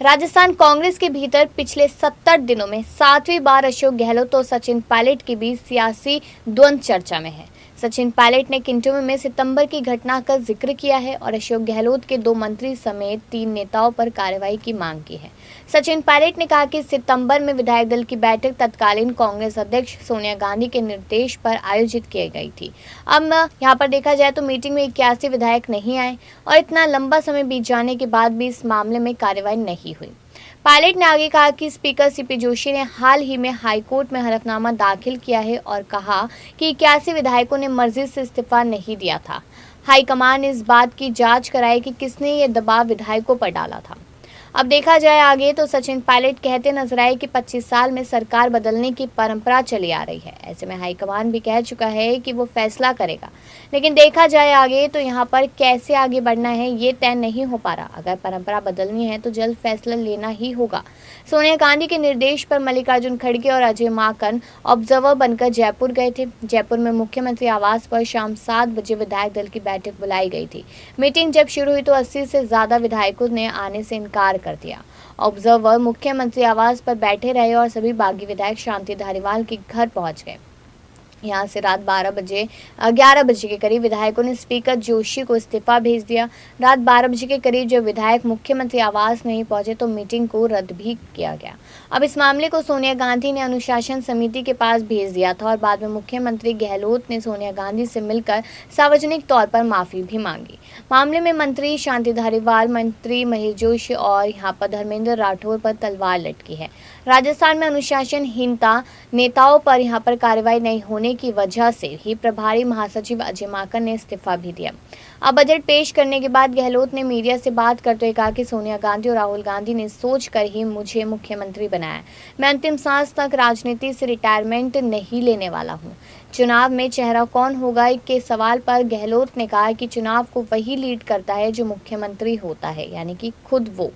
राजस्थान कांग्रेस के भीतर पिछले 70 दिनों में 7वीं बार अशोक गहलोत और सचिन पायलट के बीच सियासी द्वंद्व चर्चा में है। सचिन पायलट ने किंटू में सितंबर की घटना का जिक्र किया है और अशोक गहलोत के 2 मंत्री समेत 3 नेताओं पर कार्रवाई की मांग की है। सचिन पायलट ने कहा कि सितंबर में विधायक दल की बैठक तत्कालीन कांग्रेस अध्यक्ष सोनिया गांधी के निर्देश पर आयोजित की गई थी। अब यहाँ पर देखा जाए तो मीटिंग में 81 विधायक नहीं आए और इतना लंबा समय बीत जाने के बाद भी इस मामले में कार्रवाई नहीं हुई। पायलट ने आगे कहा कि स्पीकर सीपी जोशी ने हाल ही में हाईकोर्ट में हलफनामा दाखिल किया है और कहा कि 81 विधायकों ने मर्जी से इस्तीफा नहीं दिया था। हाईकमान ने इस बात की जांच कराई कि किसने ये दबाव विधायकों पर डाला था। अब देखा जाए आगे तो सचिन पायलट कहते नजर आए कि 25 साल में सरकार बदलने की परंपरा चली आ रही है। ऐसे में हाईकमान भी कह चुका है कि वो फैसला करेगा, लेकिन देखा जाए आगे तो यहाँ पर कैसे आगे बढ़ना है ये तय नहीं हो पा रहा। अगर परंपरा बदलनी है तो जल्द फैसला लेना ही होगा। सोनिया गांधी के निर्देश पर मल्लिकार्जुन खड़गे और अजय माकन ऑब्जर्वर बनकर जयपुर गए थे। जयपुर में मुख्यमंत्री आवास पर शाम 7 बजे विधायक दल की बैठक बुलाई गई थी। मीटिंग जब शुरू हुई तो 80 से ज्यादा विधायकों ने आने से इनकार कर दिया। ऑब्जर्वर मुख्यमंत्री आवास पर बैठे रहे और सभी बागी विधायक शांति धारीवाल के घर पहुंच गए। यहाँ से रात 11 बजे के करीब विधायकों ने स्पीकर जोशी को इस्तीफा भेज दिया। रात 12 बजे के करीब जब विधायक मुख्यमंत्री आवास नहीं पहुंचे तो मीटिंग को रद्द भी किया गया। अब इस मामले को सोनिया गांधी ने अनुशासन समिति के पास भेज दिया था और बाद में मुख्यमंत्री गहलोत ने सोनिया गांधी से मिलकर सार्वजनिक तौर पर माफी भी मांगी। मामले में मंत्री शांति धारीवाल, मंत्री महेश जोशी और यहाँ पर धर्मेंद्र राठौर पर तलवार लटकी है। राजस्थान में अनुशासनहीनता नेताओं पर यहाँ पर कार्रवाई नहीं होने की वजह से ही प्रभारी महासचिव अजय माकन ने इस्तीफा भी दिया। अब बजट पेश करने के बाद गहलोत ने मीडिया से बात करते हुए कहा कि सोनिया गांधी और राहुल गांधी ने सोचकर ही मुझे मुख्यमंत्री बनाया। मैं अंतिम सांस तक राजनीति से रिटायरमेंट नहीं लेने वाला हूं। चुनाव में चेहरा कौन होगा के सवाल पर गहलोत ने कहा कि चुनाव को वही लीड करता है जो मुख्यमंत्री होता है, यानी कि खुद वो।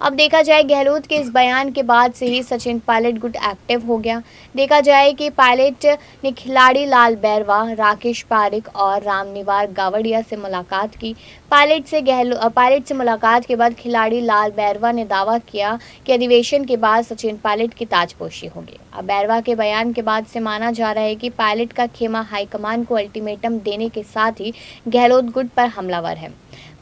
अब देखा जाए गहलोत के इस बयान के बाद से ही सचिन पायलट गुट एक्टिव हो गया। देखा जाए कि पायलट ने खिलाड़ी लाल बैरवा, राकेश पारिक और रामनिवार गावड़िया से मुलाकात की। पायलट से मुलाकात के बाद खिलाड़ी लाल बैरवा ने दावा किया कि अधिवेशन के बाद सचिन पायलट की ताजपोशी होगी। अब बैरवा के बयान के बाद से माना जा रहा है कि पायलट का खेमा हाईकमान को अल्टीमेटम देने के साथ ही गहलोत गुट पर हमलावर है।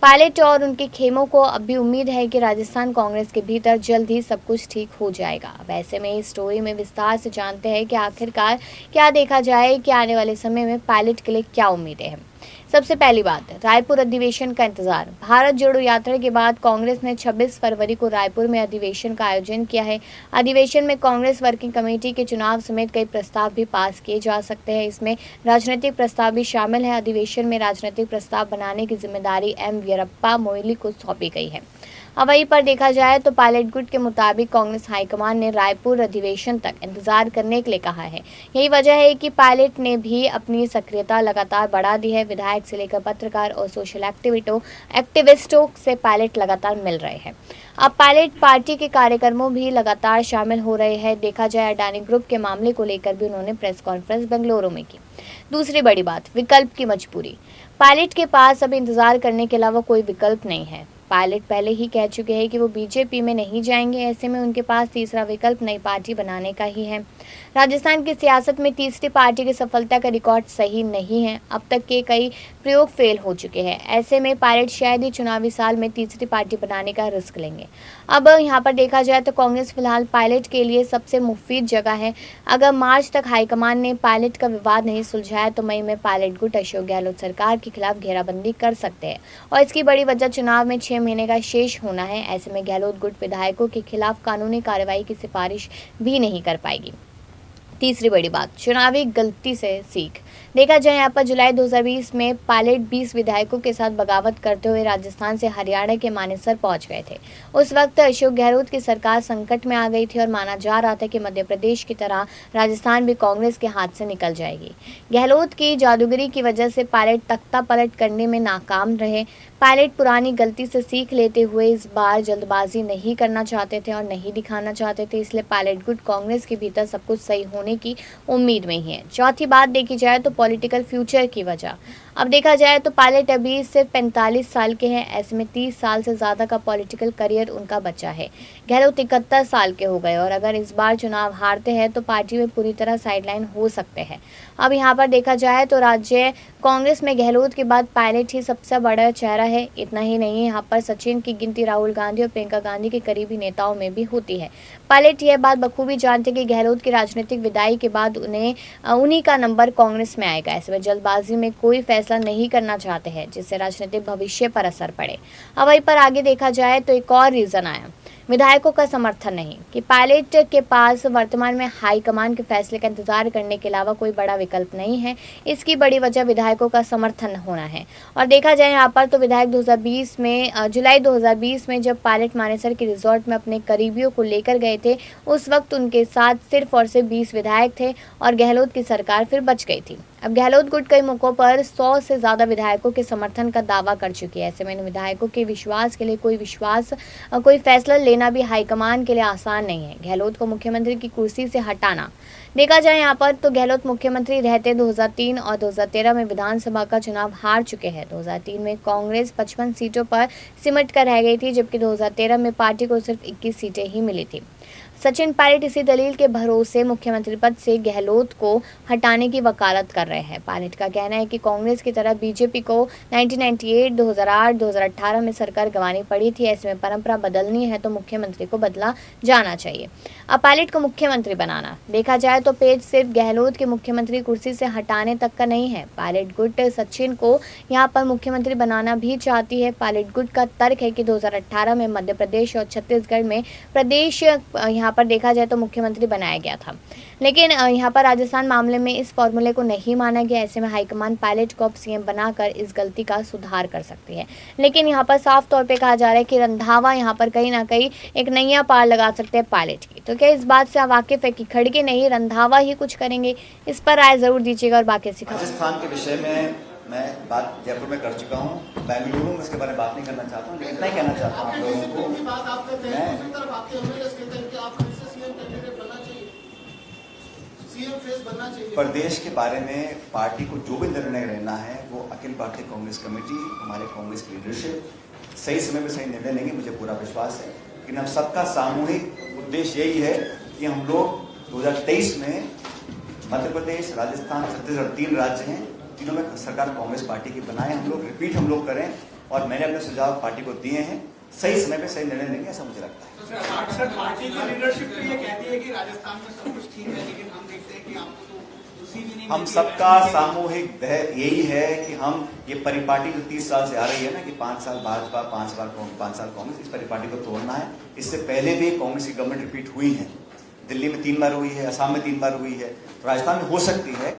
पायलट और उनके खेमों को अब भी उम्मीद है कि राजस्थान कांग्रेस के भीतर जल्द ही सब कुछ ठीक हो जाएगा। वैसे में इस स्टोरी में विस्तार से जानते हैं कि आखिरकार क्या देखा जाए कि आने वाले समय में पायलट के लिए क्या उम्मीदें हैं। सबसे पहली बात, रायपुर अधिवेशन का इंतजार। भारत जोड़ो यात्रा के बाद कांग्रेस ने 26 फरवरी को रायपुर में अधिवेशन का आयोजन किया है। अधिवेशन में कांग्रेस वर्किंग कमेटी के चुनाव समेत कई प्रस्ताव भी पास किए जा सकते हैं। इसमें राजनीतिक प्रस्ताव भी शामिल है। अधिवेशन में राजनीतिक प्रस्ताव बनाने की जिम्मेदारी एम वीरप्पा मोइली को सौंपी गई है। अब वहीं पर देखा जाए तो पायलट गुट के मुताबिक कांग्रेस हाईकमान ने रायपुर अधिवेशन तक इंतजार करने के लिए कहा है। यही वजह है कि पायलट ने भी अपनी सक्रियता लगातार बढ़ा दी है। विधायक से लेकर पत्रकार और सोशल एक्टिविस्टों से पायलट लगातार मिल रहे हैं। अब पायलट पार्टी के कार्यक्रमों भी लगातार शामिल हो रहे हैं। देखा जाए अडानी ग्रुप के मामले को लेकर भी उन्होंने प्रेस कॉन्फ्रेंस बेंगलुरु में की। दूसरी बड़ी बात, विकल्प की मजबूरी। पायलट के पास अब इंतजार करने के अलावा कोई विकल्प नहीं है। पायलट पहले ही कह चुके हैं कि वो बीजेपी में नहीं जाएंगे। ऐसे में उनके पास तीसरा विकल्प नई पार्टी बनाने का ही है। राजस्थान की सियासत में तीसरी पार्टी की सफलता का रिकॉर्ड सही नहीं है। अब तक के कई प्रयोग फेल हो चुके हैं। ऐसे में पायलट शायद ही चुनावी साल में तीसरी पार्टी बनाने का रिस्क लेंगे। अब यहाँ पर देखा जाए तो कांग्रेस फिलहाल पायलट के लिए सबसे मुफीद जगह है। अगर मार्च तक हाईकमान ने पायलट का विवाद नहीं सुलझाया तो मई में पायलट गुट अशोक गहलोत सरकार के खिलाफ घेराबंदी कर सकते हैं और इसकी बड़ी वजह चुनाव में 6 महीने का शेष होना है। ऐसे में गहलोत गुट विधायकों के खिलाफ कानूनी कार्रवाई की सिफारिश भी नहीं कर पाएगी। तीसरी बड़ी बात, चुनावी गलती से सीख। देखा जाए यहाँ पर जुलाई 2020 में पायलट 20 विधायकों के साथ बगावत करते हुए राजस्थान से हरियाणा के मानेसर पहुंच गए थे। उस वक्त अशोक गहलोत की सरकार संकट में आ गई थी और माना जा रहा था कि मध्य प्रदेश की तरह राजस्थान भी कांग्रेस के हाथ से निकल जाएगी। गहलोत की जादूगरी की वजह से पायलट तख्ता पलट करने में नाकाम रहे। पायलट पुरानी गलती से सीख लेते हुए इस बार जल्दबाजी नहीं करना चाहते थे और नहीं दिखाना चाहते थे। इसलिए पायलट गुट कांग्रेस के भीतर सब कुछ सही होने की उम्मीद में ही है। चौथी बात देखी जाए तो पॉलिटिकल फ्यूचर की वजह। अब देखा जाए तो पायलट अभी सिर्फ 45 साल के हैं, ऐसे में 30 साल से ज़्यादा का पॉलिटिकल करियर उनका बचा है। गहलोत 71 साल के हो गए और अगर इस बार चुनाव हारते हैं तो पार्टी में पूरी तरह साइडलाइन हो सकते हैं। अब यहाँ पर देखा जाए तो राज्य कांग्रेस में गहलोत के बाद पायलट ही सबसे बड़ा चेहरा है। इतना ही नहीं, यहाँ पर सचिन की गिनती राहुल गांधी और प्रियंका गांधी के करीबी नेताओं में भी होती है। पायलट यह बात बखूबी जानते कि गहलोत की राजनीतिक विदाई के बाद उन्हीं का नंबर कांग्रेस में आएगा। ऐसे में जल्दबाजी में कोई फैसला नहीं करना चाहते हैं जिससे राजनीतिक भविष्य पर असर पड़े। अब वहीं पर आगे देखा जाए तो एक और रीजन आया, विधायकों का समर्थन नहीं, कि पायलट के पास वर्तमान में हाईकमान के फैसले का इंतजार करने के अलावा कोई बड़ा विकल्प नहीं है। इसकी बड़ी वजह विधायकों का समर्थन होना है। और देखा जाए यहाँ पर तो विधायक जुलाई 2020 में जब पायलट मानेसर के रिजॉर्ट में अपने करीबियों को लेकर गए थे, उस वक्त उनके साथ सिर्फ और सिर्फ 20 विधायक थे और गहलोत की सरकार फिर बच गई थी। अब गहलोत गुट कई मौकों पर 100 से ज़्यादा विधायकों के समर्थन का दावा कर चुकी है। ऐसे में इन विधायकों के विश्वास के लिए कोई फैसला लेना भी हाईकमान के लिए आसान नहीं है। गहलोत को मुख्यमंत्री की कुर्सी से हटाना, देखा जाए यहाँ पर तो गहलोत मुख्यमंत्री रहते 2003 और 2013 में विधानसभा का चुनाव हार चुके हैं। 2003 में कांग्रेस 55 सीटों पर सिमट कर रह गई थी, जबकि 2013 में पार्टी को सिर्फ 21 सीटें ही मिली थी। सचिन पायलट इसी दलील के भरोसे मुख्यमंत्री पद से गहलोत को हटाने की वकालत कर रहे हैं। पायलट का कहना है कि कांग्रेस की तरह बीजेपी को 1998, 2008, 2018 में सरकार गंवानी पड़ी थी। ऐसे में परंपरा बदलनी है तो मुख्यमंत्री को बदला जाना चाहिए। अब पायलट को मुख्यमंत्री बनाना, देखा जाए तो पेज सिर्फ गहलोत के मुख्यमंत्री कुर्सी से हटाने तक का नहीं है। पायलट गुट सचिन को यहाँ पर मुख्यमंत्री बनाना भी चाहती है। पायलट गुट का तर्क है कि 2018 में मध्य प्रदेश और छत्तीसगढ़ में प्रदेश यहाँ पर देखा जाए तो मुख्यमंत्री बनाया गया था, लेकिन यहाँ पर राजस्थान मामले में इस फॉर्मूले को नहीं माना गया। ऐसे में हाईकमान पायलट को अब सीएम बनाकर इस गलती का सुधार कर सकती है। लेकिन यहाँ पर साफ तौर पे कहा जा रहा है कि रंधावा यहाँ पर कहीं ना कहीं एक नैया पार लगा सकते हैं पायलट की। तो क्या इस बात से वाकिफ है कि खड़गे नहीं रंधावा ही कुछ करेंगे? इस पर राय जरूर दीजिएगा और बाकी राजस्थान के विषय में मैं बात जयपुर में कर चुका हूँ, बेंगलुरु में इसके बारे में बात नहीं करना चाहता हूँ, लेकिन इतना ही कहना चाहता हूँ आप लोगों को। प्रदेश के बारे में पार्टी को जो भी निर्णय लेना है वो अखिल भारतीय कांग्रेस कमेटी, हमारे कांग्रेस की लीडरशिप सही समय में सही निर्णय लेंगे, मुझे पूरा विश्वास है। लेकिन हम सबका सामूहिक उद्देश्य यही है कि हम लोग 2023 में मध्य प्रदेश, राजस्थान, छत्तीसगढ़ 3 राज्य हैं, तीनों में सरकार कांग्रेस पार्टी की बनाए, हम लोग रिपीट करें। और मैंने अपने सुझाव पार्टी को दिए हैं, सही समय पे सही निर्णय लेंगे, ऐसा मुझे लगता है। अक्सर पार्टी की लीडरशिप तो ये कहती है कि राजस्थान में सब कुछ ठीक है, लेकिन हम देखते हैं कि आपको तो उसी भी नहीं। हम सबका सामूहिक यही है कि हम ये परिपाटी जो 30 साल से आ रही है ना, कि 5 साल भाजपा, 5 साल कांग्रेस, इस परिपाटी को तोड़ना है। इससे पहले भी कांग्रेस की गवर्नमेंट रिपीट हुई है, दिल्ली में 3 बार हुई है, असम में 3 बार हुई है, तो राजस्थान में हो सकती है।